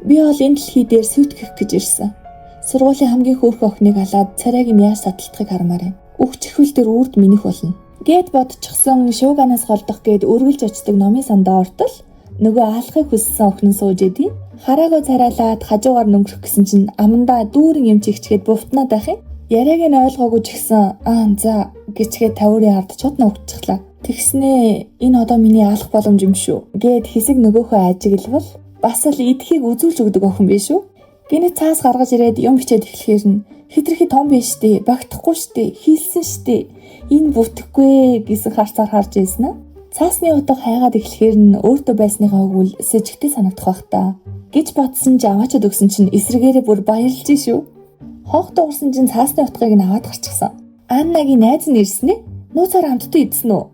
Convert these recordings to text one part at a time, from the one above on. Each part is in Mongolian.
Би бол энэ дэлхий дээр сүтгэх гэж ирсэн. Сургуулийн хамгийн хөөрхөн охиныг алаад царайг нь яаж саталтахыг хармаар юм. Үхчихвэл тэр үрд минийх болно. Гэт бодчихсон шууганаас голдох гээд үргэлж очдог номын сандаа ортол нөгөө аалахыг хүссэн охин нь сууж идэв. Хараагаа царайлаад хажуугаар нөнгөрөх гэсэн чинь амандаа дүүрэн юм чигчгээд буфтнаад байх юм. Яриаг нь ойлгоогүй ч гэсэн за гэчгээд тавиурын ард чод ногдчихлаа. Тэгснээ энэ одоо миний аалах боломж юм шүү гэд хэсэг нөгөөхөө ажиглавал бас л идэхийг үзүүлж өгдөг охин биш үү? Гинэ цаас гаргаж ирээд юм бичээд эхлэхээр нь хитрхи том биш дээ, багтахгүй штэ, хийлсэн штэ. Энэ бүтэхгүй гэсэн харцаар харж ийсэн аа. Цаасны утга хайгаад эхлэхээр нь өөртөө байсныхаа өгвөл сэжигтэй санагдах байх та. Гэж бодсон ч аваачаад өгсөн чинь эсрэгээрээ бүр баярлж шүү. Хоох дуурсан чинь цаасны утгыг нь аваад гарчихсан. Аннагийн найз нь ирсэн ээ. Нууцаар хамтдаа идсэн үү?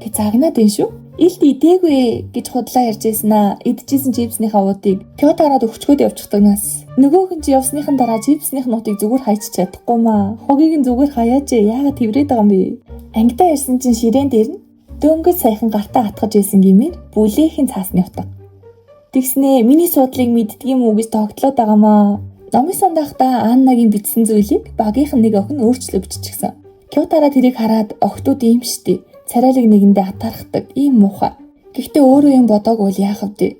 Гэж загнаад байна шүү. Илд идээгүй гэж худлаа ярьж ийсэн аа. Идчихсэн чипсныхаа уутыг Кёто хараад өвчгөөд явчихдаг нас. Нөгөөх нь ч явсныхан дараа чипсных нуутыг зүгээр хайчих чадахгүй маа. Хогийг нь зүгээр хаяач яагаад тэврээд байгаа юм бэ? Ангидаа ирсэн чинь ширээн дээр нь дөнгөж саяхан гартаа атгаж ийсэн гэмээр бүлээхэн цаасны утга. Тэгснээ миний суудлыг мэддгийм үү гэж тогтлоод байгаамаа. Номын сандахта Аннагийн бичсэн зүйлийг багийнхан нэг охин өөрчлөө биччихсэн. Кётараа тэрийг хараад охтууд ийм штэ. Царайлаг нэгэндээ атаархдаг ийм муухай. Гэхдээ өөрөө юм бодоогүй л яах вэ?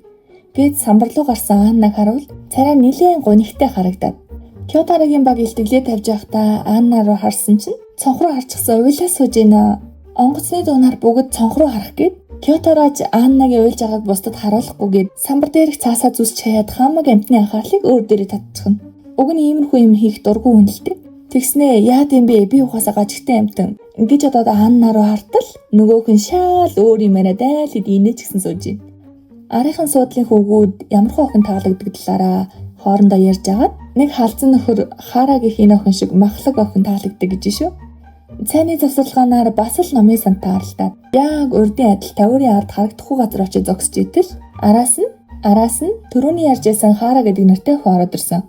Гэт самбар руу гарсан Аннаг харуул царай нилээн гунигтай харагдаад. Кётарагийн баг илтгэлээ тавьж байхдаа Анна руу харсан чинь цонх руу харчихсан уйлаа сууж ийна. Онгоцны дуунаар бүгд цонх руу харах гээд Кётарач Аннагийн уйлж байгааг бусдад харуулахгүйгээд самбар дээрх цаасаа зүсч хаяад хамаг амтны анхаарлыг өөр дээрээ татчихна. Уг нь иймэрхүү юм хийх дургүй хүн л дээ. Тэгснээ яа гэм бэ? Би ухаасаа гажигтай амтан. Ингэж одоо Анна руу хартал нөгөөх нь шал өөр юм байна даа л инээч гэсэн сууж байна. Арийнхын суудлын хүүгүүд ямархуу охин таалагддаг талаараа хоорондоо ярьж агаад нэг халзан нөхөр Харагийн энэ охин шиг махлаг охин таалагддаг гэж шүү. Цайны завсарлагаанаар бас л номын сан таарлаад яг урдын адил тавиурын ард харагдахгүй газар очиж зогсож итэл араас нь түрүүний ярьж байсан Хара гэдэг нэртэй хоороод ирсэн.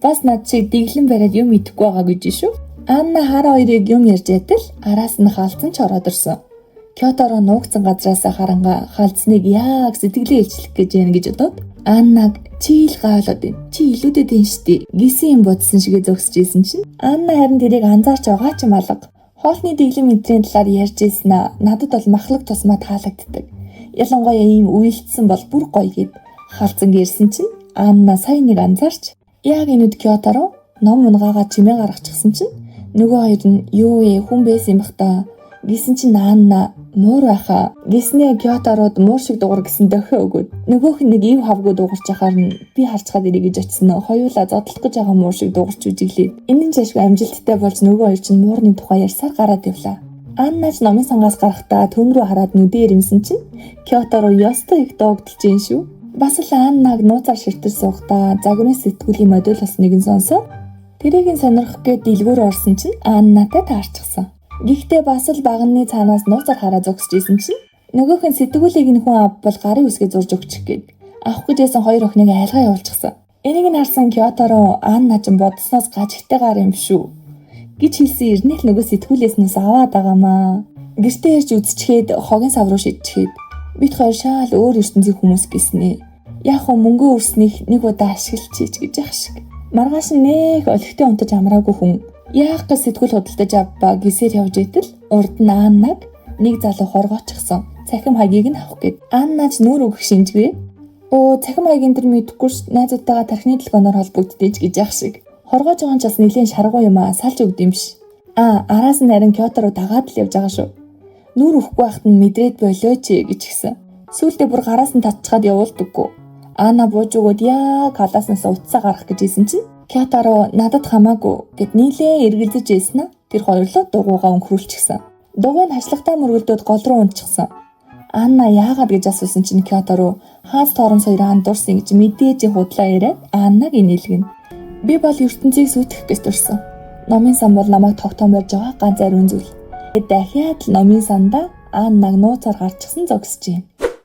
Бас над шиг дэглэн бариад юм идэхгүй байгаа гэж шүү. Анна Хара хоёрыг юм ярьж итэл араас нь халзан ч ороод ирсэн. Кёторо нуугдсан газраас харанга халзныг яг сэтгэлээ илчлэх гэж яана гэж бодоод Аннаг чи ил гаалаад байна. Чи илүүдэд энэ штэ гисэн юм бодсон шигээ зогсож исэн чинь Анна харин тэрийг анзаарч байгаа ч юм алга. Хоолны дэглэм мэдрийн талаар ярьж ийсэн аа. Надад бол махлаг тусмаа таалагддаг. Ялангуяа ийм үйлдэлсэн бол бүр гоё гэд халзан гэрсэн чинь Анна сая нэг анзаарч яг энэд Кёторо ном унгаагаа чимээ гаргачихсан чинь нөгөө хоёр нь юу хүн байсан юм бах та гэсэн чинь Анна муур байхаа гэснээ Кётород муур шиг дугар гэсэн дохио өгөөд нөгөөх нь нэг ив хавгүй дугарч яхаар нь би харцгаад ирэй гэж очсон нь хоёулаа зодлох гэж байгаа муур шиг дугарч үжиглээд энэ нь жашгүй амжилттай болж нөгөө хоёр чинь муурны тухай ярьсаар гараад явлаа. Аннаж номын сангаас гарахдаа түн рүү хараад нүдээ ирэмсэн чинь Кёторо ёстой их доогдолж юм шүү. Бас л Аннаг нууцаар ширтэр суухдаа загварын сэтгүүлийн модуль бас нэгэн сонсоо тэрийг нь сонирхох гээд дэлгүүр орсон чинь Аннатай таарчихсан. Гэхдээ бас л багны цаанаас нууцаар хараа зогсож исэн чинь нөгөөх нь сэтгүүлийг нь хүн авбал гарын үсгээ зурж өгчих гээд авах гэжсэн хоёр охиныг айлгаа явуулчихсан. Энийг нь харсан Кёторо Анна ч бодсноос гажигтайгаар юм шүү гэж хэлсэн ирнэл нөгөө сэтгүүлээс нь аваад байгаамаа. Гэртээ ирж үзчихээд хогийн сав руу шидчихэд бид хоёр шал өөр ертөнцийн хүмүүс гэснээ. Яг хөө мөнгө өрснөх нэг удаа ашиглчихийч гэж яах шиг. Маргааш нэг олигтой унтаж амраагүй хүн яах гэж сэтгүүл худалдаж авбаа гисээр явж итэл урд нь Аннаг нэг залуу хоргоочихсон. Цахим хаягийг нь авах гээд Аннаач нүүр өгөх шинжгүй. Цахим хаягийн тэр мэдхгүй ш найзуудтайгаа тархины телефоноор холбогддээж гэж яах шиг. Хоргоож байгаа ч бас нэлийн шаргуу юм аа салж өгд юм биш. Араас нь харин Кёто руу дагаад л явж байгаа шүү. Нүүр өгөхгүй байхад нь мэдрээд болооч гэж гисэн. Сүүлдээ бүр гараас нь татчихад явуулдаггүй. Анна бууж өгөөд яг халааснаас утсаа гарах гэж исэн чинь Кёторо надад хамаагүй гэд нийлээ эргэлзэж ийсэн нь тэр хоёрлоо дугуйгаа өнхрүүлчихсэн. Дугуй нь хашлагтай мөргөлдөөд гол руу унтчихсан. Анна яагаад гэж асуусан чинь Кёторо хаас тоорон соёроо андуурсан гэж мэдээж худлаа яриад Аннаг инээлгэн. Би бол ертөнцийг сүтгэх гэж турсан. Номын сан бол намайг тогтоом барьж байгаа ганц ариун зүйл. Дахиад л номын сандаа Аннаг нууцаар гарчихсан зогсож юм.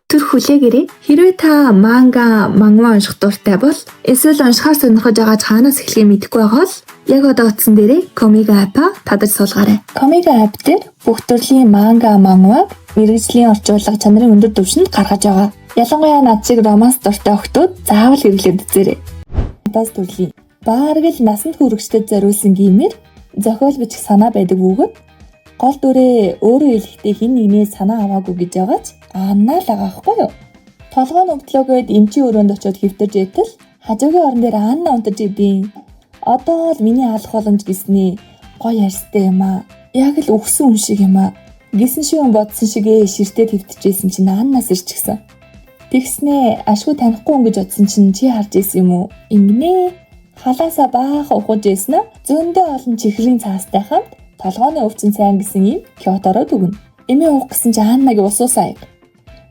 Түр хүлээгээрэй. Хэрвээ та манга унших дуртай бол эсвэл уншихаар сонирхож байгаа хаанаас эхлэхээ мэдэхгүй байгаа бол яг одоо утсан дээрээ Komiga app-а татаж суулгаарай. Komiga app дээр бүх төрлийн манга мангуаг мэргэжлийн орчуулга чанарын өндөр түвшинд гаргаж байгаа. Ялангуяа над шиг романс дуртай охтууд заавал хэрэглээд үзээрэй. Фантази төрлийн бараг л насанд хүрэгчдэд зориулсан гэмээр зохиол бичих санаа байдаг бөгөөд гол дүрээ өөрөө хэлэхдээ хин нэгнээс санаа аваагүй гэж байгаач аанаа л агаахгүй юу. Толгой нүгтлөөгээд эмчийн өрөөнд очиод хэвтэрж итэл хажуугийн орон дээр аанаа унтаж идэв. Одоо л миний алах боломж гэснээ гоё ярьстай юм аа. Яг л өгсөн хүн шиг юм аа. Гисэн шивэн бодсон шигээ ширтээд хэвтчихсэн чинь аанаас ирчихсэн. Тэгснээ ашгүй танихгүй хүн гэж бодсон чинь чи харж ийсэн юм уу? Ингэнэ. Халаасаа баахан ухаж ийсэн нь зөндөө олон чихрийн цаастай хамт толгойн өвчин сайн гэсэн юм Кётороо дүгнэ. Эмээ уух гэсэн чи Аннагийн усуусаа аяг.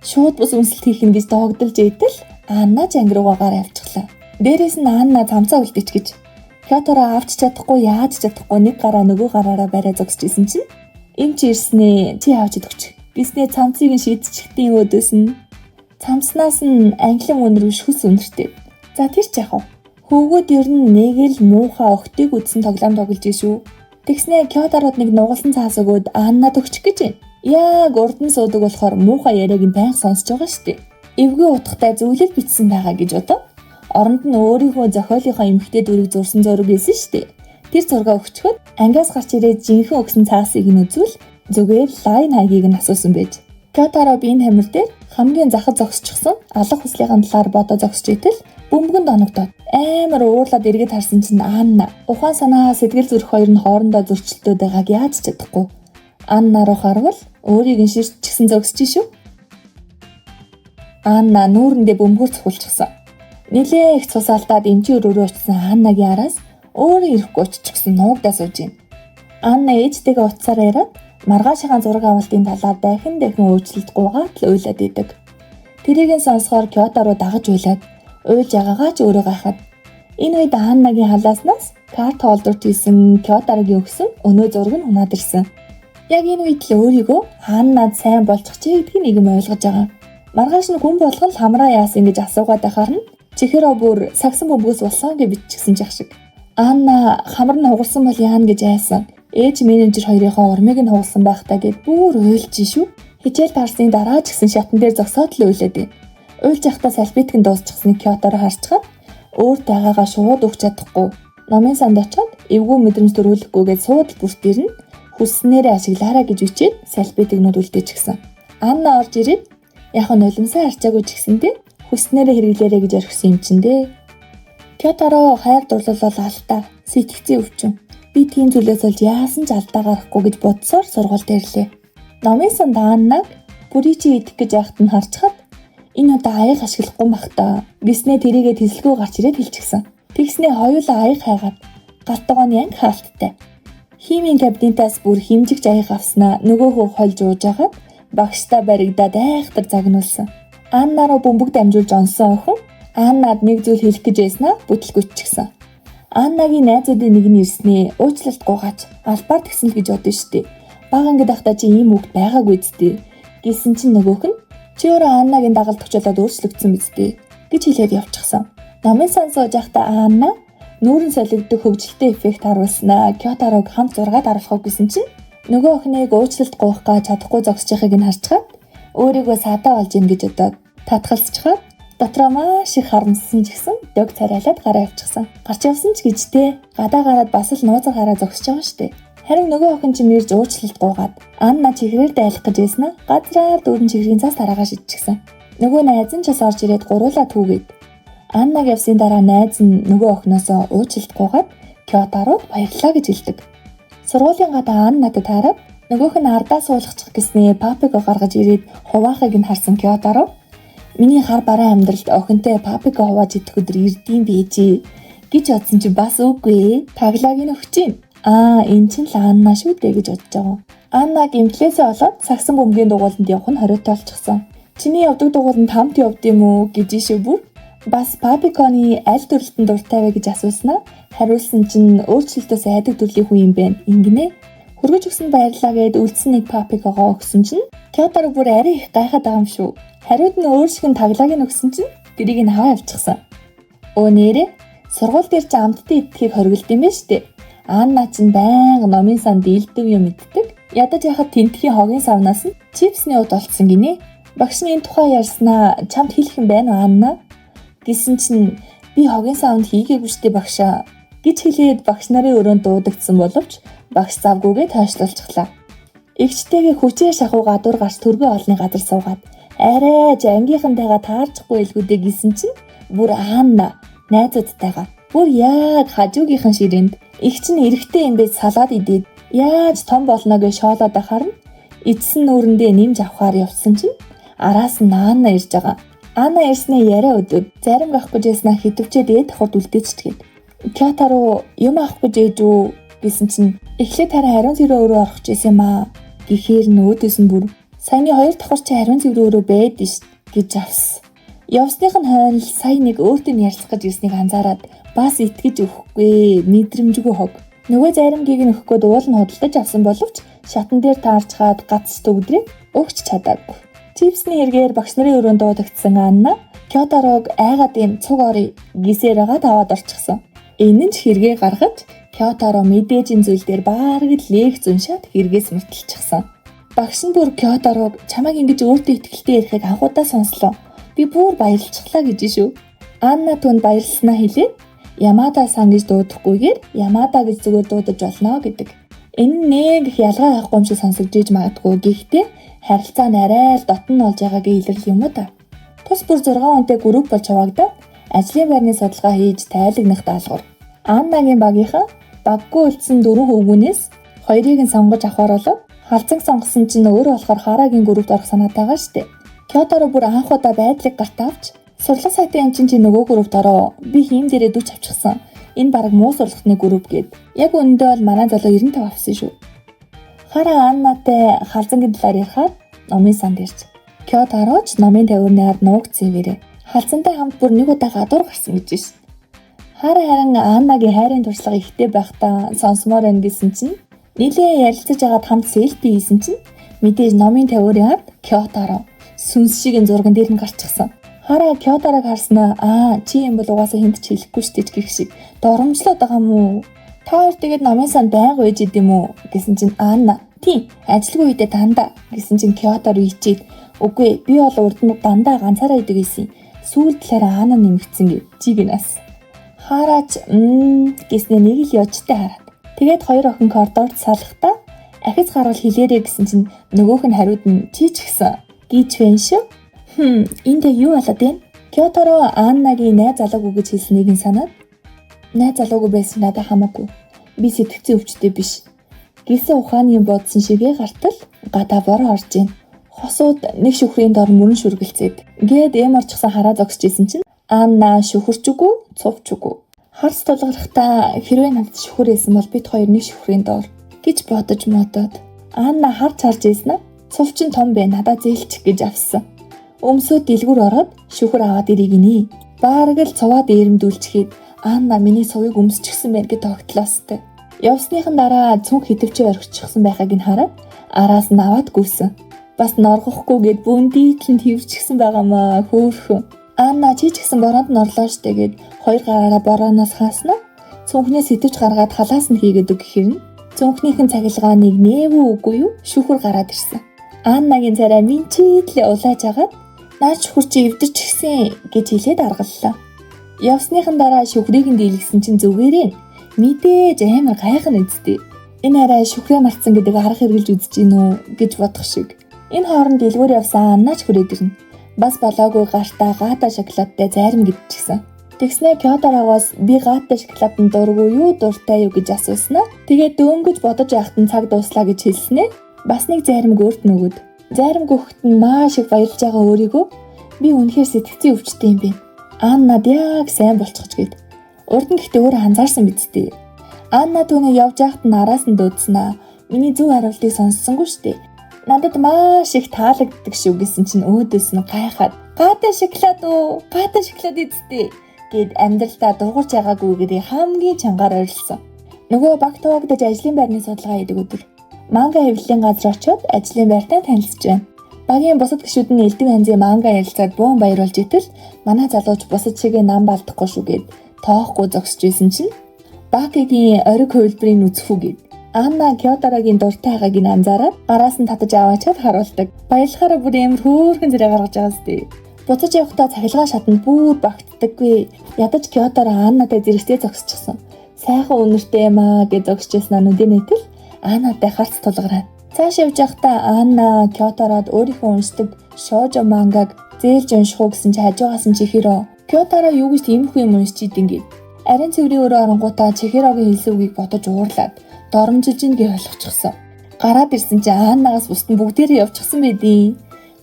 Шууд бус үнсэлт хийх нь гэж доогдолж идэл Анна жангируугаар явчихлаа. Дээрээс нь Анна цамцаа үлдээч гэж Кётороо авч чадахгүй яаж чадахгүй нэг гараа нөгөө гараараа барай зогсож исэн чинь эмч ирснээ чи авч идэгч. Биснээ цамцыг нь шийдчихтийн өөдөөс нь цамцнаас нь англи үнэр биш хүс үнэртэй. За тэр ч яах вэ? Хөвгүүд ер нь нэг л муухай охтыг үдсэн тоглоом тоглож шүү. Тэгснээ Кётороод нэг нугалсан цаас өгөөд Аннад өгчих гэж байна. Яг урдан суудаг болохоор муухай яриаг нь байнга сонсож байгаа шүү дээ. Эвгүй утгатай зөвлөл бичсэн байгаа гэж бодоо. Оронд нь өөрийнхөө зохиолынхоо эмхтэй дүрийг зурсан зураг байсан шүү дээ. Тэр зургаа өгчхөд ангиас гарч ирээд жинхэнэ өгсөн цаасыг нь үзвэл зүгээр лайн хаягийг нь асуусан байж. Кётороо биеийн хамир дээр хамгийн захад зогсчихсон алах хүслийнхэн талаар бодоо зогсож итэл бөмбөгөнд оногдоод амар уурлаад эргээд харсан чинь Анна ухаан санаа сэтгэл зүрх хоёр нь хоорондоо зөрчилдөд байгааг яаж чадахгүй. Анна руу харвал өөрийг нь ширччихсэн зогсож шүү. Анна нүүрэндээ бөмбөгөөр цохолчихсон. Нилээ их цус алдаад эмчийн өрөөрөө очсон Аннагийн араас өөрөө ирэхгүй оччихсан нуугдаа сууж байна. Анна ээжтэйгээ уцаар яриад маргаашийн зураг авалтын талаар дахин өөрчлөлт гуугаад л уйлаад идэг. Тэрийг нь сонсохоор Кётороо дагаж уйлаад уйлж байгаагаа ч өөрөө гайхаад энэ үед Аннагийн халааснаас карт холдорт хийсэн Кёторогийн өгсөн өнөө зураг нь унаад ирсэн. Яг энэ үед л өөрийгөө Аннад сайн болчих чи гэдгийг нэг юм ойлгож байгаа. Маргааш нь хүн болгон л хамраа яасан гэж асуугаад байхаар нь чихэрөө бүр сагсан бөмбөгөөс болсон гэж биччихсэн жах шиг. Анна хамар нь хугарсан бол яана гэж айсан. Ээж менежер хоёрынхоо урмыг нь хугалсан байхдаа гэд бүр уйлж шүү. Хичээл таарсны дараа ч гэсэн шатан дээр зогсоод л уйлаад байна. Уйлж явахдаа салфеткэн дуусчихсныг Кётороо харцгаад өөр тайгаага шууд өгч чадахгүй. Номын санд очиод эвгүй мэдрэмж төрүүлэхгүйгээд суудал бүрт ирнэ. Хүснээрээ ашиглаарай гэж бичээд салфетикнууд үлдээчихсэн. Анна орж ирээд яг нь нулимсаа харчаагүй ч гэсэндээ хүснээрээ хэрэглээрэй гэж орхисон юм чин дээ. Кётороо хайр дурлалал алдаа. Сэтгцэн өвчин. Би тийм зүйлээс олж яасан ч алдаа гарахгүй гэж бодсоор сургуульд ирлээ. Номын санд Аннаг бүрий чи идэх гэж яхад нь харцгаад энэ удаа аяг ашиглахгүй бах та. Гэснээ тэрийгээ тэсэлгүй гарч ирээд хэлчихсэн. Тэгснээ хоёулаа аяг хайгаад галтгоо нь янг хаалттай. Химийн кабинетаас бүр химжигч аяг авснаа нөгөөхөө хольж ууж агаад багштай баригдаад айхтар загнуулсан. Анна руу бөмбөг дамжуулж онсон охин Аннад нэг зүйл хэлэх гэж байснаа бүтлгүйтчихсэн. Аннагийн найзуудын нэг нь ирснээ уучлалт гуйгаач албаар тэгсэн л гэж бодсон штеп. Бага ангид ахта чи ийм үгт байгаагүй зү гэсэн чинь нөгөөх нь чи өөрөө Аннагийн дагалд очиолоод өөрчлөгдсөн биз дээ гэж хэлээд явчихсан. Номын сан сууж байхдаа Анна нүүрэн солигдох хөгжилтэй эффект харуулснаа Кёторог хамт зургаад аруулах гэсэн чинь нөгөө охиныг уучлалт гуйх гэж чадахгүй зогсож байгааг нь харцгаад өөрийгөө саатаа болж ийн гэж бодоод татгалзчихад дотроо маш их харамссан ч гэсэн дөг царайлаад гараа явчихсан. Гарч явсан ч гэжтэй гадаа гараад бас л нууцар гараа зогсож байгаа штэ. Харин нөгөө охин чинь ирж уучлалт гуйгаад Анна чихрээр дайлах гэж байснаа газраар дөрөн чихрийн цаас тараагаа шидчихсэн. Нөгөө найз нь ч бас орж ирээд гуруулаа түүгээд Аннаг явсны дараа найз нь нөгөө охиноосоо уучлалт гуйгаад Кёторог баярлаа гэж хэлдэг. Сургуулийн гадаа Аннад таараад нөгөөх нь ардаа суулгачих гэснээ папико гаргаж ирээд хуваахыг нь харсан Кёторог миний хар бараа амьдралд охинтой папико хувааж идэх өдөр ирдэм бийжээ гэж бодсон чи бас үгүй таглааг нь өгч юм. Энэ чинь л Анна шүү дээ гэж бодож байгаа. Анна гимтлээсээ олоод сагсан бөмбөгийн дугууланд явах нь хориотой болчихсон. Чиний явдаг дугууланд хамт явд юм уу гэж ишээ бүр бас папиконы аль төрөлтөнд дуртай вэ гэж асууснаа хариулсан чинь өөрчлөлтөөс айдаг төрлийн хүн юм байна. Ингэнэ. Хөргөж өгсөн баярлаа гэд үлдсэн нэг папикогоо өгсөн чинь Кёторог бүр арай их гайхаад байгаа юм шүү. Хариуд нь өөрсгөн таглааг нь өгсөн чинь тэрийг нь хаа явчихсан. Өө нэрээ сургууль дээр ч амттай идэхийг хориглд юм байна штэ. Анна чинь байнга номын санд дийлдэг юм иддэг. Ядаж яхад тентхийн хогийн савнаас нь чипсний ут олцсон гинэ. Багш нь энэ тухай ярьснаа чамд хэлэх юм байна уу Анна? Гэсэн чинь би хогийн саунд хийгээгүй штэ багшаа гэж хэлээд багш нарын өрөөнд дуудагдсан боловч багш завгүйгээ тоошлуулчихлаа. Эгчтэйгээ хүчээр шахуу гадуур гарч төргөө олны газар суугаад арай ангийнхантайгаа таарчихгүй илгүүдээ гисэн чинь бүр Анна найзуудтайгаа бүр яг хажуугийнхан ширээнд эгч нь эрэхтэй юм бэ салаад идээд яаж том болно гэж шоолоод ахаар нь эцсэн нүүрэндээ нэмж авахаар явсан чинь араас нь Анна ирж байгаа. Анна ирснээ яриа өдөөд зарим авах гэж яснаа хитвчээд ээд давхад үлдээчихэд Кёто руу юм авах гэж ээж үү гэсэн чинь эхлээд харин хариун цэврээ өөрөө орох гэж байсан юм аа. Гэхээр нөөдөөс нь бүр саяны 2 давхар чи хариун цэврээ өөрөө байдэн ш гэж авсан. Явсных нь хойно сая нэг өөртөө нь ярьцах гэж ирснийг анзаараад бас итгэж өгөхгүй мэдрэмжгүй хог. Нөгөө заримгийг нь өгөхгүй уул нь худалдаж авсан боловч шатан дээр таарчгаад гацс төгдрээ өгч чадаагүй. Чипсний хэрэгээр багш нарын өрөөнд дуудагдсан Анна Кёто рууг айгаад юм цуг орё гисээрээгээ таваад орчихсон. Энэ нь ч хэрэгээ гаргаж Кёто руу мэдээж зүйл дээр баараг л лекц уншаад хэрэгээс мөртөлчихсөн. Багш нь бүр Кёто рууг чамайг ингэж өөртөө итгэлтэй ярихыг анхудаа сонслоо. Би бүр баярлчихлаа гэж шүү. Анна түнд баярлснаа хэлээд Ямада-сан гэж дуудахгүйгээр Ямада гэж зүгээр дуудаж болно гэдэг. Энэ нэг их ялгаа авахгүй юм шиг сонсогдож магадгүй. Гэхдээ харилцаа нь арай л дотн болж байгаагийн илэрл юм уу та. Тус бүр 6 хүнтэй групп болж хуваагдаад ажлын байрны судалгаа хийж тайлагнах даалгавар. Аннагийн багийнхан баггүй үлдсэн 4 хөвгүүнээс 2-ыг нь сонгож авахар болов. Халзан сонгосон чинь өөрөө болохоор Харагийн группт орох санаатайгаа штэ. Кёто руу бүр анх удаа байдлыг гарт авч сурлага сайтын амчин чи нөгөө группт ороо. Би хийм дээрээ дүч авчихсан. Энэ баг муу сурлагтны групп гээд. Яг үүндээ бол манай залуу 95 авсан шүү. Хара Аннатай халзангийн талаар ярихаар номын санд ирж. Кёто рууч номын тавиурны ард нуугдсан вэрээ. Халзантай хамт бүр нэг удаа гадуур гарсан гэж шин. Хара харин Аннагийн хайрын туршлага ихтэй байхдаа сонсомоор байна гэсэн чинь нилээ ярилцаж агаад хамт селфи хийсэн чинь мэдээж номын тавиурын ард Кёто руу сүнс шиг зурган дээр нь гарчихсан. Хара Кёторог харснаа чи юм бол угаасаа хинт ч хэлэхгүй штэ гэх шиг доромжлоод байгаа мүү? Та хоёр тэгээд номын сан байнга байж идэм үү гэсэн чинь Анна тийм ажилгүй үедээ дандаа гэсэн чинь Кёто руу ичээд үгүй би бол урд нь дандаа ганцаараа идэг гэсэн. Сүүл талаараа Анна нэмэгдсэн гэв чигнээс. Хараач гэснээр нэг л ёжтой хараад. Тэгээд хоёр охин коридорт салахтаа ахиц гарвал хэлээрэй гэсэн чинь нөгөөх нь хариуд нь чи ч гэсэн гэж байна шүү. Энд юу болоод байна? Кёто руу Аннагийн найз залуугүй гэж хэлснийг нь санаад найз залуугүй байсан надад хамаагүй. Би сэтгцэн өвчтэй биш. Гэсэн ухааны бодсон шигээ гартал гадаа бороо орж ийн. Хосууд нэг шүхрийн дор мөрөн шүргэлцээд гээд эм орчихсан хараа зогсож исэн чинь Анна шүхэрч үгүй, цувч үгүй. Харс тулгархтаа хэрвээ надад шүхэр байсан бол бид хоёр нэг шүхрийн дор гэж бодож модоод Анна харж ийсэн. Цувч нь том бэ надад зээлчих гэж авсан. Өмсөө дэлгүр ороод шүхэр аваад ирийг нэ. Баараг л цуваад ирэмдүүлчихэд Анна миний сувыг өмсчихсэн байна гэж тогтлоостой. Явсныхан дараа цүнх хитвчээ орхичихсан байхыг нь хараад араас нь аваад гүйсэн. Бас норгохгүйгээд бүндийтлэн твэрчихсэн байгаамаа хөөхөн. Анна чи ч гэсэн бороонд нь орлоо штэ гэд хоёр гараараа борооноос хааснаа цүнхнээ сэтвч гаргаад халаас нь хийгээд өг гэхэрнэ. Цүнхнийхэн цахилгаан нэг нээвүү үгүй юу шүхэр гараад ирсэн. Аннагийн царай минчидлээ улааж агаад наач шүхэр чи эвдэрч гисэн гэж хэлээд аргаллаа. Явсныхан дараа шүхрийг нь дийлгсэн чинь зүгээрээ мэдээж амар гайхна үсттэй. Энэ арай шүхрээ мартсан гэдэг арга хэрглэж үзэж гинүү гэж бодох шиг. Энэ хооронд дэлгүүр явсан Аннаач хүрээд ирнэ. Бас болоогүй гартаа гата шоколадтай зарим гэдчихсэн. Тэгснээ Кёторогоос би гата шоколаданд дургүй юу дуртай юу гэж асууснаа. Тэгээд дөнгөж бодож байхад нь цаг дууслаа гэж хэлснээ. Бас нэг зарим өөрт нөгөөд. Зарим гөхт нь маш их баярлж байгаа өөрийгөө би үнэхээр сэтгцэн өвчтэй юм бэ. Аннад яг сайн болчихж гээд. Урд нь гэхдээ өөрөө анзаарсан бидтэй. Анна түүний явж байхад нь араас нь дуудснаа. Миний зөв хариултыг сонссонгүй штэ. Надад маш их таалагддаг шүү гэсэн чинь өөдөөс нь гайхаад гата шоколад уу? Гата шоколад эзтэй гэд амьдралдаа дургуурч байгаагүйгээр хамгийн чангаар ойрлсон. Нөгөө баг туваагдаж ажлын байрны судалгаа хийдэг өдөр. Манга хэвлэлийн газар очиод ажлын байртай танилцж байна. Багийн бусад гишүүд нь элдв янзын манга ярилцаад буун баяруулж итэл манай залууч бусад шигээ нам балдахгүй шүү гэд тоохгүй зогсож исэн чинь Бакигийн ориг хувилбарыг үзэхүү гэд Анна Кёторогийн дуртай байгааг нь анзаараад гараас нь татаж аваачаад харуулдаг. Баялахаараа бүр амар хөөрхөн зэрэг гаргаж байгаа сте. Буцаж явахдаа цахилгаан шатанд бүр багтдаггүй. Ядаж Кёторо Аннатай зэрэгтэй зогсчихсон. Сайхан үнэртэй юм аа гэж зогсчихсан нүдэн нэтэл Аннатай харц тулгараад. Цааш явж байхдаа Анна Кётород өөрийнхөө уншдаг шоужо мангаг зээлж унших уу гэсэн чи хажуугаас нь Чихиро Кёторо юу гэж тиймэрхүү юм уншиж идэв. Арин цэврийн өрөө оронгуудаа Чихирогийн хэлсэн үгийг бодож уурлаад доромжилж ийн гэж ойлгочихсон. Гараад ирсэн чи Аннагаас бусд нь бүгдээрээ явчихсан байдیں۔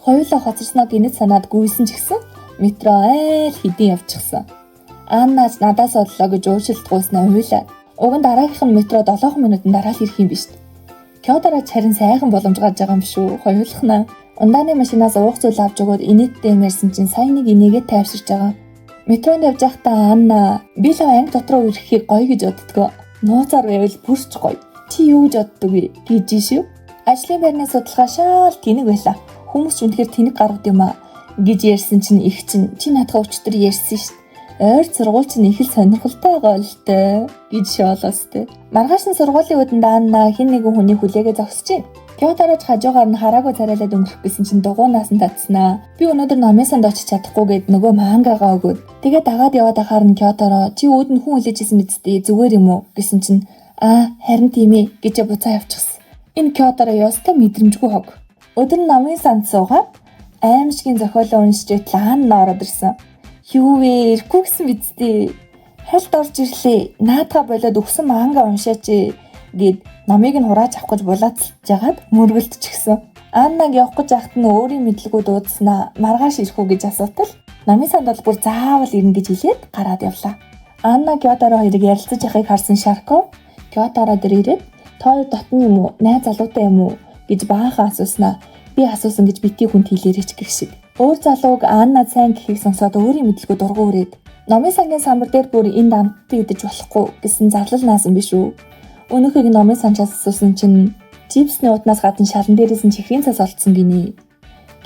Хоёулаа хоцорсноо гинэт санаад гүйсэн ч гэсэн метро айл хэдийн явчихсан. Аннаас надаас одлоо гэж ууршилтгүйснээ хуйлаа. Уг нь дараагийнх нь метро 7 минутын дараа л ирэх юм биш. Кёторо харин сайхан боломж гарч байгаа юм шүү. Хоёулахнаа ундааны машинаас уух зүйл авч өгөөд инээдтэй юм ярьсан чинь сайн нэг инээгээ тайвширч байгаа. Метронд явж байхдаа Анна би л анги дотроо ирэхийг гоё гэж боддгоо. Нууцаар байвал бүрч гоё. Чи юу гэж боддог вэ гэж шүү. Ажлын байрны судалгаа шал тэнэг байлаа. Хүмүүс ч үнэхээр тэнэг гаргад юм аа гэж ярьсан чинь их чинь чи надад өчтөр ярьсан шүү. Ойр сургууль чинь их л сонирхолтой байгаа л тээ гэж шоолоостэй. Маргааш нь сургуулийн үдэнд Анна хин нэгэн хүний хүлээгээ зогсож байна. Кёторож хажуугаар нь хараагүй царайлаад өнгөрөх гэсэн чинь дугуунаас нь татснаа. Би өнөөдөр номын санд очиж чадахгүй гэд нөгөө мангагаа өгөөд. Тэгээ дагаад яваад ахаар нь Кёторо чи өөд нь хүн хүлээжсэн мэдтээ зүгээр юм уу гэсэн чинь харин тийм ээ гэж буцаа явчихсан. Энэ Кёторо ёстой мэдрэмжгүй хог. Өдөр нь номын санд суугаад аимшигын зохиолоо уншиж Анна ороод ирсэн. Юу вэ ирэхгүй гэсэн мэдтээ. Хальт орж ирлээ. Наадгаа болоод өгсөн манга уншаач гэд номыг нь хурааж авах гэж булаацлж жагаад мөргөлдчихсэн. Аннаг явах гэж ахт нь өөрийн мэдлэгөө дуудснаа маргааш ирэх үү гэж асуутал номын санд бол бүр заавал ирнэ гэж хэлээд гараад явлаа. Анна Кёторо хоёрыг ярилцаж явахыг харсан Шарко Кёторо дээр ирээд тоо дотн юм уу, найз залуутай юм уу гэж баахан асууснаа би асуусан гэж битгий хүнд хэлээрэй ч гэх шиг. Өөр залууг Анна сайн гэхийг сонсоод өөрийн мэдлэгөө дургуй өрөөд номын сангийн самбар дээр бүр энд амттай идэж болохгүй гэсэн зарлал наасан биш үү. Өнөөхийг номын санчаас асуусан чинь чипсний уднаас гадна шалан дээрээс нь чихрийн цас олдсон гинэ.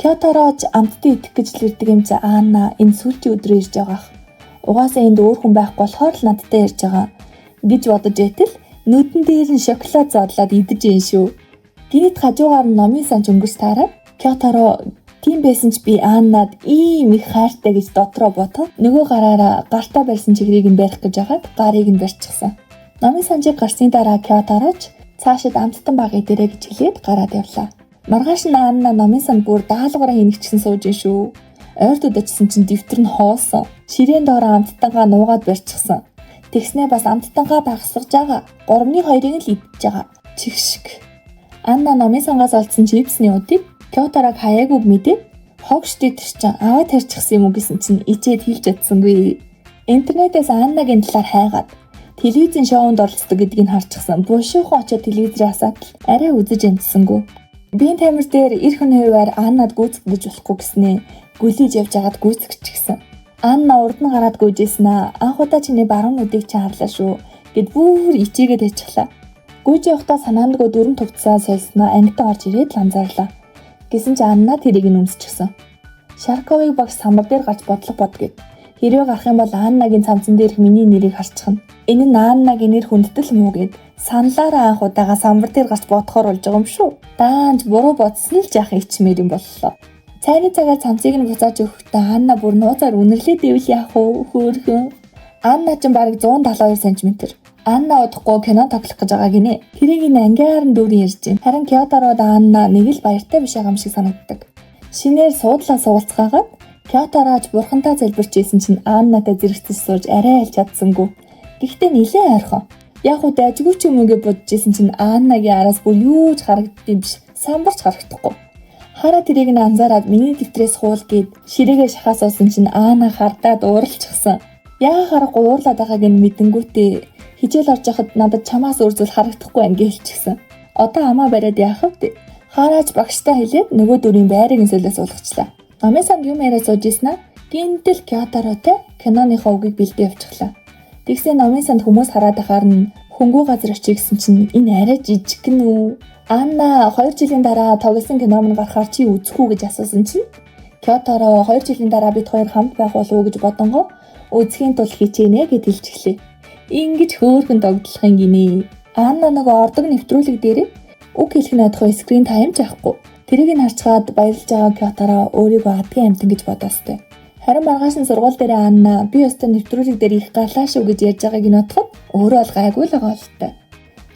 Кёторож амттай идэх гэж л ирдэг юм чи Анна энэ сүүлчийн өдрөө ирж байгаах. Угаасаа энд өөр хүн байхгүй болохоор л надтай ярьж байгаа гэж бодож байтал нүдэн дээр нь шоколад зодлоод идэж юм шүү. Гинэт хажуугаар нь номын санч өнгөрч таараад Кёторо тийм байсан ч би Аннад ийм их хайртай гэж дотроо бодоод нөгөө гараараа гартаа барьсан чигрийг нь барих гэж хагаад гарыг нь барьчихсан. Номын санчийг гарсны дараа Кёторож цаашид амттан багыг дээрээ гэж хэлээд гараад явлаа. Маргааш нь Анна номын санд бүр даалгавраа хийнэгчсэн сууж ин шүү. Ойрд удажсэн чинь дэвтэр нь хоосон. Ширээн доороо амттангаа нуугаад барьчихсан. Тэгснээ бас амттангаа багсгаж байгаа. 3-2-ыг л идчихэж байгаа. Чигшг. Анна номын сангаас олдсон чипсний удыг Кёторог хаяагүй мэдээ хогшдээ тэр чинь аваад тарьчихсан юм уу гэсэн чинь ичээд хэлж чадсангүй. Интернетээс Аннагийн талаар хайгаад телевизэн шоунд оролцдог гэдгийг харчихсан. Бушуухан очоод телевизээр хасаад арай үзэж амжсангүй. Биеийн тамир дээр эр хүн хуваар Аннад гүйцэтгэж болохгүй гэснээ гүлийж явж агаад гүйцэгчихсэн. Анна урд нь гараад гүйжсэн анх удаа чиний баруун нүдийг чи харлаа шүү гэд бүр ичээгээд ажиглаа. Гүйж явахдаа санаандгүй дүрэн төвцсөн сольсноо ангитан орж ирээд л анзаарлаа. Гэсэн чи Анна тэрийг нь өмсчихсэн. Шарковыг багш самбар дээр гарч бодлого бод гэд. Хэрвээ гарах юм бол Аннагийн цамцан дээрх миний нэрийг харчихна. Энэ нь Аннагийн нэр хүндэтэл мүү гэд саналаараа анх удаага самбар дээр гарч бодохоор болж байгаа юм шүү. Даанч буруу бодсон л жаахан ичмээр юм боллоо. Цайны цагаар цамцыг нь буцааж өгөхдөө Анна бүр нууцаар үнэрлээд ивэл яах вэ хөөрхөн. Анна ч бараг 172 см. Анна удахгүй кино тоглох гэж байгаа гинэ. Тэрийг ин ангиар нь дүүрэн ярьж байна. Харин Кётород Анна нэг л баяртай биш байгаа юм шиг санагддаг. Шинээр суудлаа суулцгаагаад Кёторож бурхантай залбирч ийсэн чинь Аннатай зэрэгцэж сууж арай аль чадсангүй. Гэхдээ нилээ ойрхон. Яг уу дайггүй ч юм уу гэж бодож ийсэн чинь Аннагийн араас бүр юу ч харагддсан биш. Самбарч харагдахгүй. Хараа тэрийг нь анзаараад миний дэвтрээс хуул гээд ширээгээ шахаас уусан чинь Анна хардаад ууралчихсан. Яа харахгүй уурлаад байгааг нь мэдэнгүүтээ хижээл орж яхад надад чамаас өөр зүйл харагдахгүй ангийлчихсэн. Одоо амаа бариад яах вэ? Хараач багштай хэлээд нөгөө дөрвийн байрыг нь солиос уулгачлаа. Номын санд юм яриа сууж ийснэ. Гинтэл Кёторотой киноныхоо үгийг бэлдээ явчихлаа. Тэгсээ номын санд хүмүүс хараад ахаар нь хөнгөө газар очие гэсэн чинь энэ арай жижиг гэн үү? Анна 2 жилийн дараа тоглосон кино мань гарахаар чи үзэх үү гэж асуусан чинь Кёторо 2 жилийн дараа бид хоёр хамт байх болов уу гэж бодонгоо үзэхийн тулд хичээнэ гэд хэлчихлээ. Ингэж хөөрхөн тогтлохын гинэ. Анна нөгөө ордог нэвтрүүлэг дээр үг хэлэх надхаа скрин тайм ч авахгүй. Тэрийг нь харцгаад баярлж байгаа Кётороо өөрийгөө адгийн амтан гэж бодоостой. Харин маргааш нь сургууль дээр Анна би өстө нэвтрүүлэг дээр их гарлаа шүү гэж ярьж байгааг нь бодоход өөрөө бол гайгүй л байгаа болтой.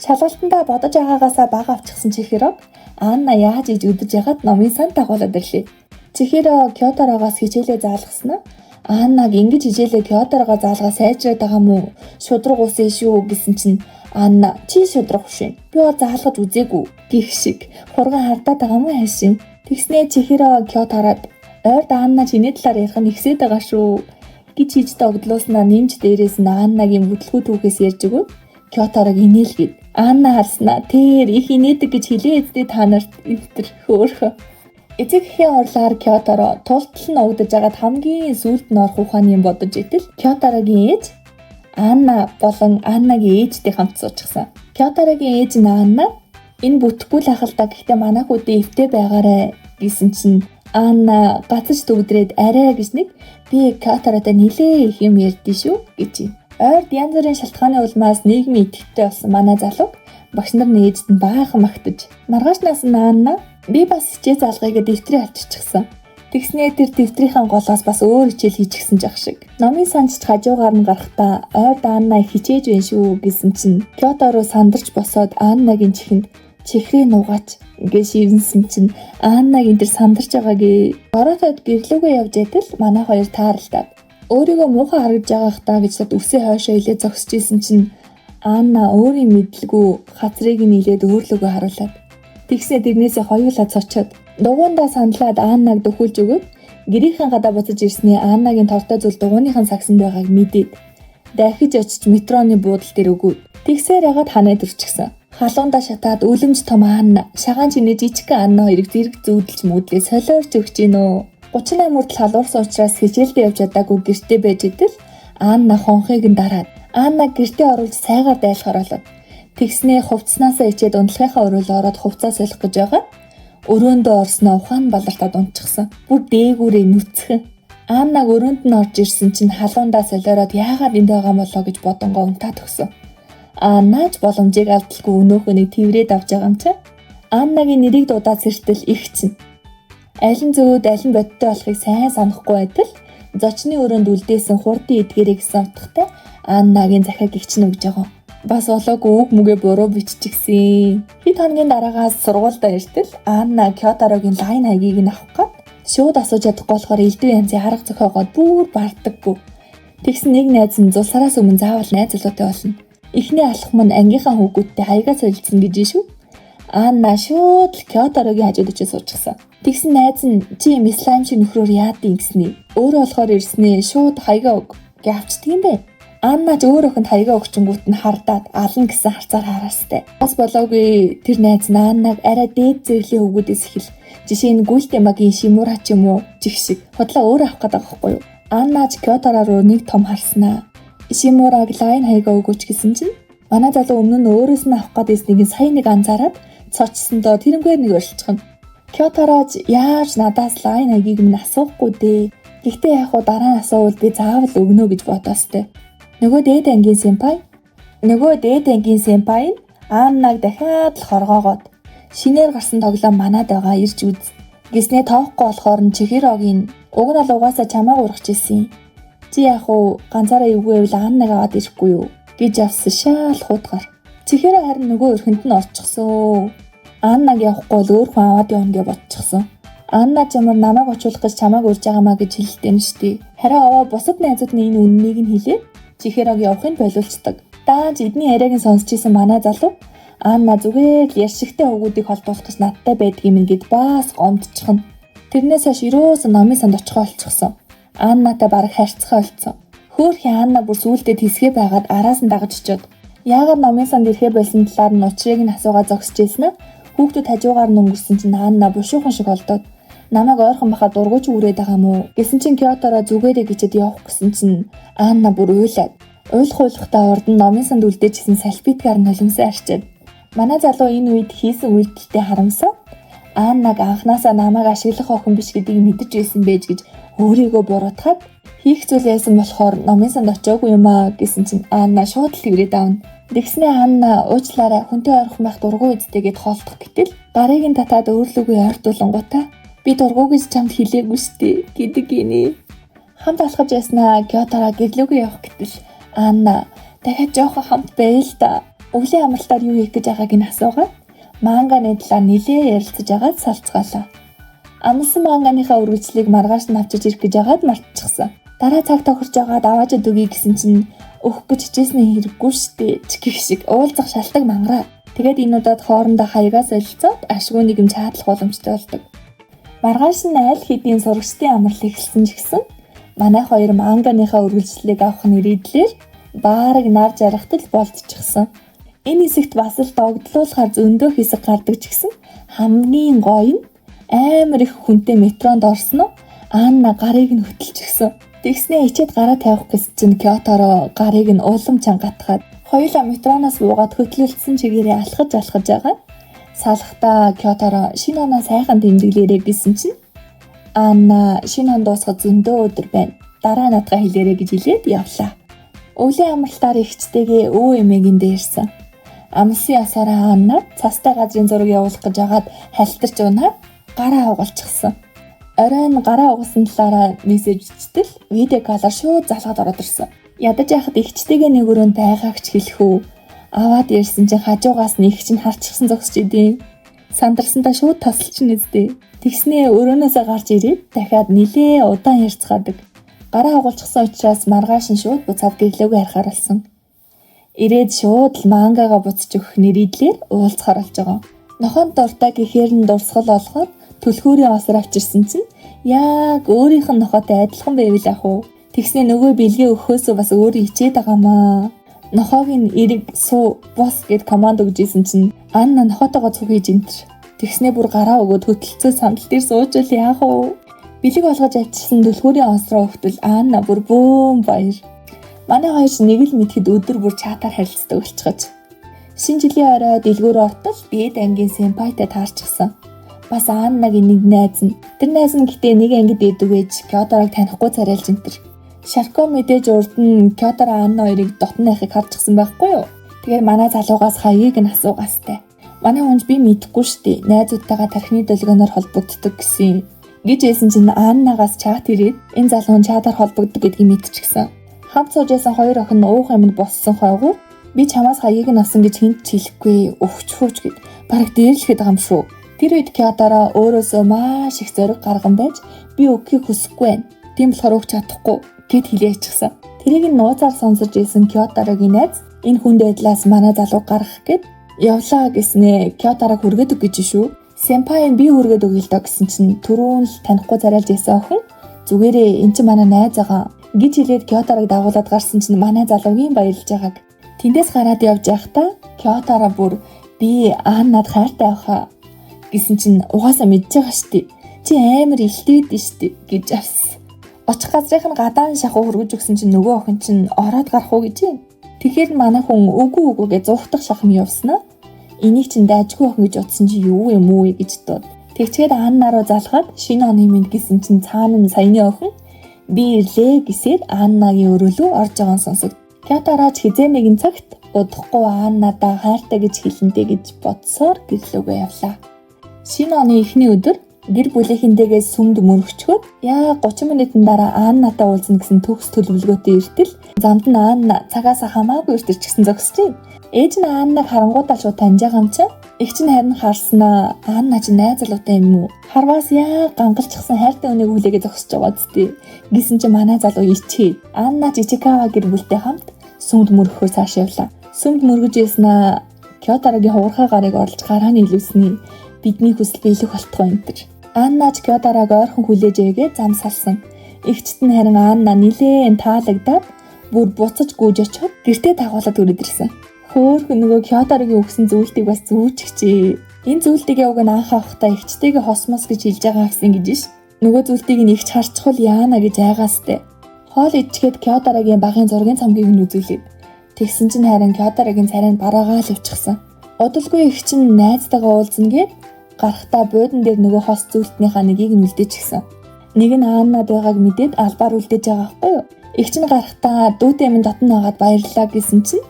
Шалгалтандаа бодож байгаагаасаа бага авчихсан Чихиро Анна яаж иж өдөж ягаад номын сан дагуулад ирлээ. Чихиро Кётороогоос хичээлээ заалгаснаа Аннаг ингэж хичээлээ Кётороогоо заалгаа сайжраад байгаа мүү? Шудраг уусан шүү гэсэн чинь Анна чи шудрах шин. Би бол заалгаж үзээгүй гэх шиг хурган хардаад байгаа мó хайшин. Тэгснээ Чихиро Кётороод ойрд Анна чиний талаар ярих нь ихсээд байгаа шүү гэж хийжтэй огдлууснаа нэмж дээрээс нь Аннагийн бүтлгүү түүхээс ярьж өгөө. Кёторог инээлгээд Анна харснаа тэр их инээдэг гэж хэлээ эздээ та нарт өвтөр хөөхөө. Эцэгхийн орлоор Кёторо тултал нь өгдөж байгаад хамгийн сүүлд нь орох ухааны юм бодож итэл Кёторогийн ээж Анна болон Аннагийн ээжтэй хамт суучихсан. Кёторогийн ээж нь Анна энэ бүтэхгүй л ахал та гэхдээ манай хүүдээ эвтэй байгаарэ гэсэн чинь Анна гацж төвдрээд арай гэж нэг би Кёторотой нилээ их юм ярьдээ шүү гэж. Ойрд янз бүрийн шалтгааны улмаас нийгмийн идэвхтэй болсон манай залуу багш нар нээжд нь баахан магтаж маргаашнаас нь Анна би бас хичээл заалгыг дэвтрээ авчирчихсан. Тэгснээ тэр дэвтрийн голоос бас өөр хичээл хийчихсэн жах шиг. Номын санчд хажуугаар нь гарахдаа ойрд Анна хичээж байна шүү гэсэн чинь Кёторо сандарч босоод Аннагийн чихэнд чихрээ нугаач гэж шивнсэн чинь Аннагийн тэр сандарч байгаагийн ороотод гэрлүүгээ явж байтал манай хоёр тааралдаад өөрийгөө муухай харагдж байгаа хта гэж тод өвсөө хойшоо илээ зогсож исэн чинь Анна өөрийн мэдлгүй хацрыг нь илээд өөрлөгөө харуулад тэгснэ тэрнээсээ хоёулаа цочоод дугуйндаа сандлаад Аннаг дөхүүлж өгөөд гэрийнхэн гадаа буцаж ирснээ Аннагийн тортой зүйл дугуйныхан сагсанд байгааг мэдээд дахиж очиж метроны буудлын дээр өгөөд тэгсээр ягаад ханаад ирчихсэн. Халуундаа шатаад үлэмж том Анна шагаан чиний жижиг Анна хоёрыг зэрэг зүүдэлж мөдлөө солиорч өгч гинөө. 38 хүртэл халуурсан учраас хичээлдээ явж чадаагүй гэртээ байж идэл Анна хонхыг нь дараад Анна гэртээ оруулж сайгаар дайлахаар болоод тэгснээ хувцснаасаа ичээд унтлагынхаа өрөөлөө ороод хувцас солих гэж байгаа. Өрөөндөө орсноо ухаан балартаад унтчихсан. Бүр дээгүүрээ нүцгэн. Аннаг өрөөнд нь орж ирсэн чинь халуундаа солиороод яагаад энд байгаа болоо гэж бодонгоо унтаад өгсөн. Аннаач боломжийг алдалгүй өнөөхөө нэг тэрврээд авч байгаа юм чи. Аннагийн нэрийг дуудаад сэртэл их чинь. Аль нь зөвөд аль нь бодтой болохыг сайн санахгүй байтал зочны өрөөнд үлдээсэн хурдын эдгээрээ гэсэн утгатай Аннагийн захиаг гихчнэ гэж байгаа. Бас олоогүй үг мүгэ буруу биччихсэн. Хэд хоногийн дараагаас сургуультай иртэл Анна Кёторогийн лайн хаягийг нь авах гээд шууд асууж чадахгүй болохоор элдв янзын арга зохиогоод бүр бардаггүй. Тэгсэн нэг найз нь зулсараас өмнө заавал найз залуутай болно. Эхний алхам нь ангийнхаа хүүгүүдтэй хаягаа солилцсон гэж шүү. Анна шууд Кёторогийн хажууд очиж суучихсан. Тэгсэн найз нь чи юм ислам шиг нөхрөөр яадын гэснээ. Өөрөө болохоор ирснээ шууд хаягаа өг гэж авчдаг юм бэ. Анна ч өөр охинд хаягаа өгчөнгүүт нь хардаад ална гэсэн харцаар хараастай. Бас болоогүй тэр найз нь Аннаг арай дээд зэрэглэлийн хөвгүүдээс ихэл жишээ нь Гүлтэмагийн Шимура ч юм уу жиг шиг хотлоо өөр авах гэдэг байхгүй юу. Анна ч Кётороо руу нэг том харснаа. Шимураг лайн хаягаа өгөөч гэсэн чинь манай залуу өмнө нь өөрөөс нь авах гэдээснийг сая нэг анзаараад цочсондоо тэрнгээр нэг өршилчихнэ. Кёторооч яаж надаас лайн хаягийг минь асуухгүй дээ. Гэхдээ яг уу дараа нь асуувал би заавал өгнө гэж бодоостой. Нөгөө дээд ангийн сэмпай нь Аннаг дахиад л хоргоогоод шинээр гарсан тоглоом манад байгаа ирж үз. Гэснээ тоохгүй болохоор нь Чихирогийн уг нь л угаасаа чамааг урагч ирсэн. Чи яг уу ганцаараа эвгүй байвал Аннаг аваад ирэхгүй юу гэж авсан шаал хутгаар. Чихиро харин нөгөө өрхөнд нь орчихсон. Аннаг явахгүй л өөр хүн аваад явна гэж бодчихсон. Анна чамаар намайг очлох гэж чамааг урьж байгаамаа гэж хэлдэг юм штий. Харин аваа бусад найзууд нь энэ үннийг нь хэлээ. Чихирог явахын боловчдаг. Дааж эдний яриаг нь сонсч исэн манай залуу Анна зүгээр л яршигтай хөвгүүдийг холбуулах гэж надтай байдаг юм гээд бас гомдчихно. Тэрнээс хойш өрөөс номын санд очихоо олчихсон. Аннатай бараг харьцахаа олцсон. Хөөхий Анна бүр сүулдэ тэсгээ байгаад араас нь дагаж очиод яагаад номын санд ирэхээ болсон талаар нь учрыг нь асуугаад зогсож ийсэн нь хүүхдүүд хажуугаар нь өнгөрсөн чинь Анна бушуухан шиг олдоод намайг ойрхон бахад дургуйч үрээд байгаа мó гэсэн чинь Кётороо зүгээрээ гэчээд явах гэсэн чинь Анна бүр уйлаад уйлахтаа урд нь номын санд үлдээжсэн салфеткаар нь нулимсаа арчаад манай залуу энэ үед хийсэн үйлдэлтэй харамсаад Аннаг анханасаа намайг ашиглах охин биш гэдгийг мэдэж байсан байж гэж өөрийгөө буруутгаад Хийх зүйл яасан болохоор номын санд очиагүй юм аа гэсэн чинь Анна шууд л ирээд авна. Тэгснээ Анна уучлаарай хүнтэй ойрхон байх дургүй үсттэй гэд хоолдох гэтэл гарыг нь татаад өөрлөгөө ойртуулангуудаа би дургүй гэж чамд хэлээгүй штэ гэдэг гинэ. Хамт алхаж яснаа Кётороо гэрлүүгээ явах гэтэл Анна дахиад жоохон хамт байл та. Өвлийн амралтаар юу хийх гэж байгааг нь асуугаад манганы талаар нилээ ярилцаж агаад салцгаалаа. Амлсан манганыхаа үргэлжлэлийг маргааш нь авчиж ирэх гэж агаад мартчихсан. Дараа цаг тохирч агаад аваажд өгье гэсэн чинь өгөх гэж хичээсний хэрэггүй штэ чиг шиг уулзах шалтгаан мангара. Тэгээд энэ удаад хоорондоо хаягаас солилцоод ашгүй нэгэмж хаадлах боломжтой болдог. Маргааш нь аль хэдийн сурагчдын амрал эхэлсэн ч гэсэн манай хоёр манганыхаа үргэлжлэлийг авах нэрийдлэр баарыг нар жаргахтал болцчихсан. Энэ хэсэгт бас л догдлуулахаар зөндөө хэсэг гардаг ч гэсэн хамгийн гоё нь амар их хүнтэй метронд орсноо Анна гарыг нь хөтөлчихсөн. Тэгснээ ичээд гараа тавих гэсэн чинь Кётороо гарыг нь улам чангатгаад хоёулаа метроноос буугаад хөтлөлдсөн чигээрээ алхаж байгаа. Салхтаа Кётороо шинэ оноо сайхан тэмдэглээрэй гэсэн чинь Анна шинэ он дуусгаад зөндөө өдөр байна. Дараа надгаа хэлээрэй гэж хэлээд явлаа. Өвлийн амралтаар ихчтэйгээ өө эмээгийн дээрсэн. Амлсан ясаараа Анна цастай газрын зураг явуулах гэж агаад халтарч унаад гараа угалчихсан. Оройн гараа угалсан талаараа мессежчтэл видео колоор шууд залгаад ороод ирсэн. Ядаж яхад ихчтэйгээ нэг өрөөнд байгаагч хэлэх үү. Аваад ирсэн чинь хажуугаас нь их чинь харчихсан зогсож идэв. Сандарсандаа шууд тасалчихна үстэй. Тэгснээ өрөөнөөсөө гарч ирээд дахиад нилээ удаан ярьцгаадаг. Гараа угалчихсан учраас маргааш нь шууд буцаад гэрлөөгүй харахаар болсон. Ирээд шууд л мангага буцаж өгөх нэрийдлэр уулзахаар болж байгаа. Нохонд дуртай гэхээр нь дурсгал олоход түлхүүрийн осор авчирсан чинь яг өөрийнх нь нохотой адилхан байвал ах уу. Тэгснээ нөгөө бэлгээ өгөхөөсөө бас өөрөө хичээд байгаамаа. Нохоогийн эрэг суу бос гэд команд өгжсэн чинь Анна нохотойгоо цуг хийж энтэр. Тэгснээ бүр гараа өгөөд хөтөлцөө сандал дээр суужвал яах вэ? Бэлэг олгож авчирсан түлхүүрийн осроо өгтөл Анна бүр бөөм баяр. Манай хоёр ч нэг л мэдхэд өдөр бүр чатаар харилцдаг болчихож. Шинэ жилийн орой дэлгүүр ортол дээд ангийн сэмпайтай таарчихсан. Бас Аннагийн нэг найз нь. Тэр найз нь гэтээ нэг ангид дээдэг ээж Кёторог танихгүй царайлж энтэр. Шарко мэдээж урд нь Кётороо Анна хоёрыг дотнойхыг харчихсан байхгүй юу? Тэгэхээр манай залуугаас хаягийг нь асуугаастай. Манай хүнж би мэдэхгүй штэ. Найзуудтайгаа тархины долгионоор холбогддог гэсэн. Гэж хэлсэн чинь Аннагаас чат ирээд энэ залуу нь чатаар холбогддог гэдгийг мэдчихсэн. Хамт суужсэн хоёр охин уух амьд боссон хойгоо би чамаас хаягийг нь авсан гэж хинт ч хэлэхгүй өвчхөөч гэд бараг дээрлэхэд байгаа юм шүү. Тэр үед Кётороо өөрөөсөө маш их зориг гарган байж би өгөхийг хүсэхгүй байна. Тийм болохоор өгч чадахгүй гэд хэлээчихсэн. Тэрийг нь нууцаар сонсож ийсэн Кёторогийн найз энэ хүн дэдлээс манай залуу гаргах гэд явлаа гэснээ Кёторог хүргээд өг гэж шүү. Сэмпай би хүргээд өгье л доо гэсэн чинь түрүүн л танихгүй царайлж ийсэн охин зүгээрээ эн чинь манай найз байгаа гэж хэлээд Кёторог дагуулад гарсан чинь манай залуугийн баярлж байгааг. Тэндээс гараад явж байхдаа Кётороо бүр би Аннад хайртай байхаа гэсэн чинь угаасаа мэдж байгаа штэ. Чи амар илтээд штэ гэж авсан. Очих газрынх нь гадаан шахуу хөргөж өгсөн чинь нөгөө охин чинь ороод гарах уу гэж юм. Тэгэхээр манай хүн үгүй гэж зуухтах шахам явснаа. Энийг чинь дайжгүй охин гэж утсан чи юу юм уу гэж дууд. Тэгчгээд Анна руу залгаад шинэ оны минь гэсэн чинь цаана нь саяны охин би ирлээ гэсээд Аннагийн өрөөлөө орж байгаа сонсог. Кёторооч хизээ нэгэн цагт удахгүй Аннадаа хайртай гэж хэлэнтэй гэж бодсоор гэрлөөгөө явлаа. Шинэ оны эхний өдөр гэр бүлийнхэнтэйгээ сүмд мөрөгчгөөд яа 30 минутын дараа Аннатай уулзна гэсэн төгс төлөвлөгөөтэй иртэл замд нь Анна цагаас хамаагүй ирчихсэн зогсчих. Ээж нь Аннаг харангуудаа шууд таньж байгаа юм чинь. Их чинь харин харснаа Анна чи найз залуутай юм уу? Харвас яа гангалчихсан хайртай хүнийг хүлээгээ зогсож байгаа зү. Гисэн чи манай залуу ичээ. Анна Чичикава гэр бүлтэй хамт сүмд мөрөхөөр цааш явлаа. Сүмд мөргөж яснаа Кёторогийн хугархай гарыг орлож гараа нийлүүлсний бидний хүсэл биелэх болтгоо энтер. Анна ч Кёторог ойрхон хүлээж ээгээ зам салсан. Игчт нь харин Анна нилээн таалагдаад бүр буцаж гүйж очиод гэртээ дагуулад үрээд ирсэн. Хөөхөн нөгөө Кёторогийн өгсөн зүйлтийг бас зүүчихжээ. Энэ зүйлтийг уг нь анх авахдаа игчтэйгээ хосмос гэж хэлж байгаа гэсэн гэж ш. Нөгөө зүйлтийг нь игч харчихвал яана гэж айгаастай. Хоол ичгээд Кёторогийн багын зургийн цамгийг нь үзүүлээд тэгсэн чинь харин Кёторогийн царай нь бараагаа л өвчихсэн. Удалгүй их чинь найзтайгаа уулзна гээд гарахтаа буудан дээр нөгөө хос зүйлтнийхаа нэгийг нь үлдээчихсэн. Нэг нь Аннад байгааг мэдээд албаар үлдээж байгаа байхгүй юу? Игч нь гарахтаа дүүтэй минь дотн байгаад баярлалаа гэсэн чинь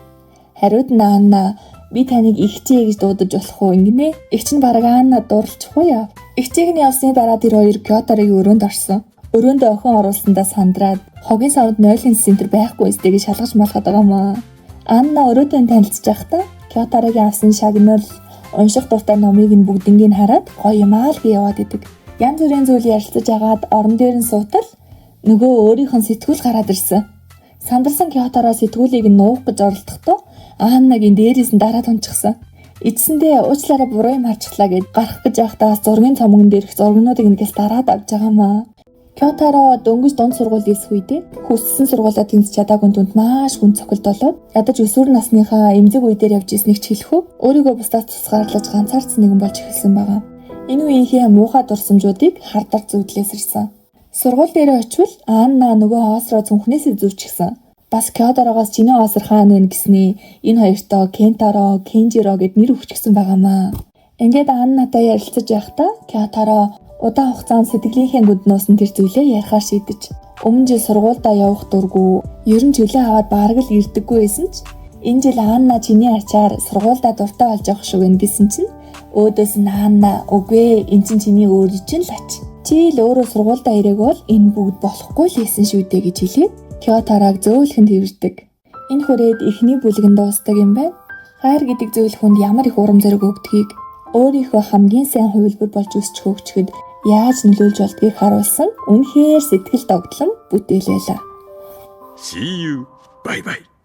хариуд нь Анна би таныг игчээ гэж дуудаж болох уу ингэнэ? Игч нь бараг Аннад дурлчихгүй яав. Игчээг нь явсны дараа тэр хоёр Кёторыг өрөөнд орсон. Өрөөндөө охин оруулсандаа сандраад хогийн савд нойлын центр байхгүй эстэй гэж шалгаж малхаад байгаа маа. Анна өрөөдөө танилцж байхдаа Кёторыг авсан шагнал унших дуртай номыг нь бүгднийг хараад гоё юм аа л гэж яваад идэг. Янз бүрийн зүйл ярилцаж агаад орон дээр нь суутал нөгөө өөрийнх нь сэтгүүл гараад ирсэн. Сандарсан Кётороо сэтгүүлийг нь нуух гэж оролдохдоо Аннагийн дээрээс нь дараад унчихсан. Эцсэндээ уучлаарай буруу юм харчихлаа гэд гарах гэж байхдаа зургийн цомгон дээрх зургнуудыг нэгээс дараад авч байгаа маа. Кётороо дөнгөж дунд сургууль хийх үедээ хүссэн сургуулаа тэнцэж чадаагүй түнд маш хүн цохилт болоод ядаж өсвөр насныхаа эмзэг үе дээр явж ирснийг хэлэхүү өөрийгөө бусдаас тусгаарлаж ганцаарцсан нэгэн болж эхэлсэн байгаа. Энэ үеийнхээ муухай дурсамжуудыг хардар зүудлээс ирсэн. Сургууль дээр очивол Анна нөгөө хоосроо цүнхнээсээ зүүчихсэн. Бас Кётороогоос чиний хоосор хаана вэ гэснээ энэ хоёртоо Кентаро, Кенжиро гэд нэр өгчихсэн байгаамаа. Ингээд Аннатай ярилцаж байхдаа Кёторо удаан хугацаанд сэтгэлийнхээ гүднөөс нь тэр зүйлээ ярихаар шийдэж өмнө жил сургуульдаа явах дургүй ер нь чөлөө аваад бараг л ирдэггүй байсан ч энэ жил Анна чиний ачаар сургуульдаа дуртай болж явах шиг байна гэсэн чинь өөдөөс нь Анна үгүй эн чинь чиний өөр чинь л ач. Чи л өөрөө сургуульдаа ирээг бол энэ бүгд болохгүй л байсан шүү дээ гэж хэлээд Кёторог зөөлхөнд хэвэрдэг. Энэ хүрээд эхний бүлгэн дуустдаг юм байна. Хайр гэдэг зүйл хүнд ямар их урам зориг өгдгийг өөрийнхөө хамгийн сайн хувилбар болж өсч хөгжөхөд яаж нөлөөлж болдгийг харуулсан үнэхээр сэтгэл догтлон бүтээлээ. See you. Bye bye.